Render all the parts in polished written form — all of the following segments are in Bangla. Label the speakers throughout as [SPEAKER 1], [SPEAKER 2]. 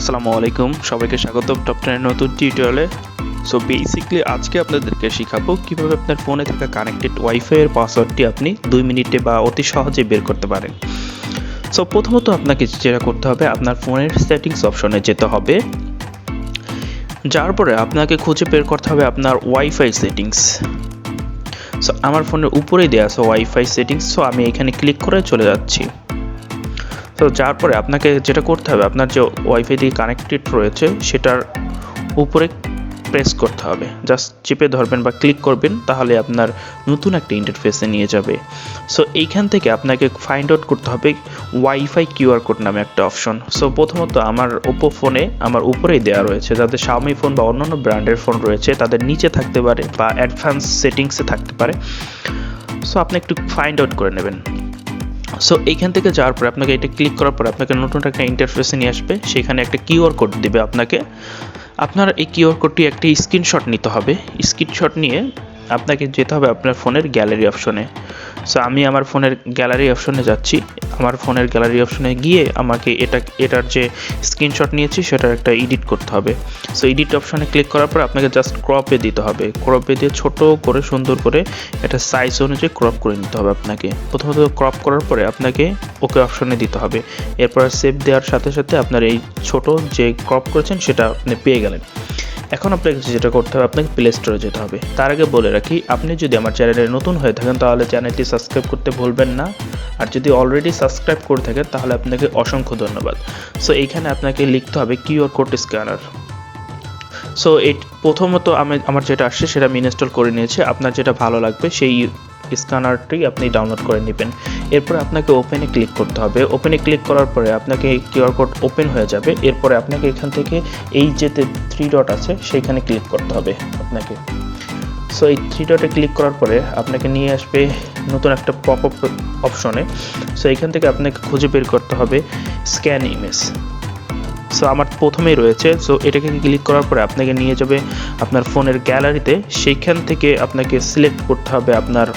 [SPEAKER 1] আসসালামু আলাইকুম, সবাইকে স্বাগতম টপ 10 এর নতুন টিউটোরিয়ালে। সো বেসিক্যালি আজকে আপনাদেরকে শেখাবো কিভাবে আপনার ফোনে থাকা কানেক্টেড ওয়াইফাই এর পাসওয়ার্ডটি আপনি 2 মিনিটে বা অতি সহজে বের করতে পারেন। সো প্রথমত আপনাকে যেটা করতে হবে, আপনার ফোনের সেটিংস অপশনে যেতে হবে। যার পরে আপনাকে খুঁজে বের করতে হবে আপনার ওয়াইফাই সেটিংস। সো আমার ফোনের উপরেই দেওয়া আছে ওয়াইফাই সেটিংস। সো আমি এখানে ক্লিক করে চলে যাচ্ছি। তো যার পরে আপনাকে যেটা করতে হবে, আপনার যে ওয়াইফাই দিয়ে কানেক্টেড রয়েছে সেটার উপরে প্রেস করতে হবে, জাস্ট চেপে ধরবেন বা ক্লিক করবেন, তাহলে আপনার নতুন একটা ইন্টারফেসে নিয়ে যাবে। সো এইখান থেকে আপনাকে ফাইন্ড আউট করতে হবে ওয়াইফাই কিউআর কোড নামে একটা অপশন। সো প্রথমত আমার ওপো ফোনে আমার উপরেই দেওয়া রয়েছে, যাদের শাওমি ফোন বা অন্যান্য ব্র্যান্ডের ফোন রয়েছে তাদের নিচে থাকতে পারে বা অ্যাডভান্স সেটিংসে থাকতে পারে। সো আপনি একটু ফাইন্ড আউট করে নেবেন। সো এইখান থেকে যাওয়ার পরে আপনাকে এটা ক্লিক করার পরে আপনাকে নতুন একটা ইন্টারফেসে নিয়ে আসবে। সেখানে একটা কিউআর কোড দিবে আপনাকে। আপনার এই কিউআর কোডটি একটি স্ক্রিনশট নিতে হবে। স্ক্রিনশট নিয়ে আপনাকে যেতে হবে আপনার ফোনের গ্যালারি অপশনে। সো আমি আমার ফোনের গ্যালারি অপশনে যাচ্ছি। আমার ফোনের গ্যালারি অপশনে গিয়ে আমাকে এটার যে স্ক্রিনশট নিয়েছি সেটার একটা এডিট করতে হবে। সো এডিট অপশনে ক্লিক করার পর আপনাকে জাস্ট ক্রপে দিতে হবে। ক্রপে দিয়ে ছোট করে সুন্দর করে এটা সাইজ অনুযায়ী ক্রপ করে নিতে হবে আপনাকে। প্রথমত ক্রপ করার পরে আপনাকে ওকে অপশনে দিতে হবে। এরপর সেভ দেওয়ার সাথে সাথে আপনার এই ছোট যে ক্রপ করেছেন সেটা আপনি পেয়ে গেলেন। এখন আপনাকে যেটা করতে হবে, আপনাকে প্লে স্টোরে যেতে হবে। তার আগে বলে রাখি, আপনি যদি আমার চ্যানেলে নতুন হয়ে থাকেন তাহলে চ্যানেলটি সাবস্ক্রাইব করতে ভুলবেন না। আর যদি অলরেডি সাবস্ক্রাইব করে থাকেন তাহলে আপনাকে অসংখ্য ধন্যবাদ। সো এইখানে আপনাকে লিখতে হবে কিউআর কোড স্ক্যানার। সো এই প্রথমত আমার যেটা আসছে সেটা আমি ইনস্টল করে নিয়েছি। আপনার যেটা ভালো লাগবে সেই স্ক্যানারটি আপনি ডাউনলোড করে নেবেন। এরপর আপনাকে ওপেনে ক্লিক করতে হবে। ওপেনে ক্লিক করার পরে আপনাকে কিউআর কোড ওপেন হয়ে যাবে। এরপরে আপনাকে এখান থেকে এই যে 3 ডট আছে সেইখানে ক্লিক করতে হবে আপনাকে। সো এই 3 ডটে ক্লিক করার পরে আপনাকে নিয়ে আসবে নতুন একটা পপ আপ অপশনে। সো এখান থেকে আপনাকে খুঁজে বের করতে হবে স্ক্যান ইমেজ। সো আমার প্রথমেই রয়েছে। সো এটাকে ক্লিক করার পরে আপনাকে নিয়ে যাবে আপনার ফোনের গ্যালারিতে। সেইখান থেকে আপনাকে সিলেক্ট করতে হবে আপনার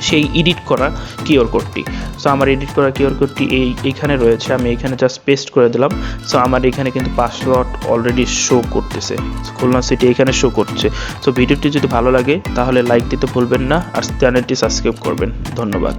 [SPEAKER 1] সেই এডিট করা কিউআর কোডটি। সো আমার এডিট করা কিউআর কোডটি এইখানে রয়েছে। আমি এখানে জাস্ট পেস্ট করে দিলাম। সো আমার এখানে কিন্তু পাসওয়ার্ড অলরেডি শো করতেছে, খুলনা সিটি এখানে শো করছে। সো ভিডিওটি যদি ভালো লাগে তাহলে লাইক দিতে ভুলবেন না আর চ্যানেলটি সাবস্ক্রাইব করবেন। ধন্যবাদ।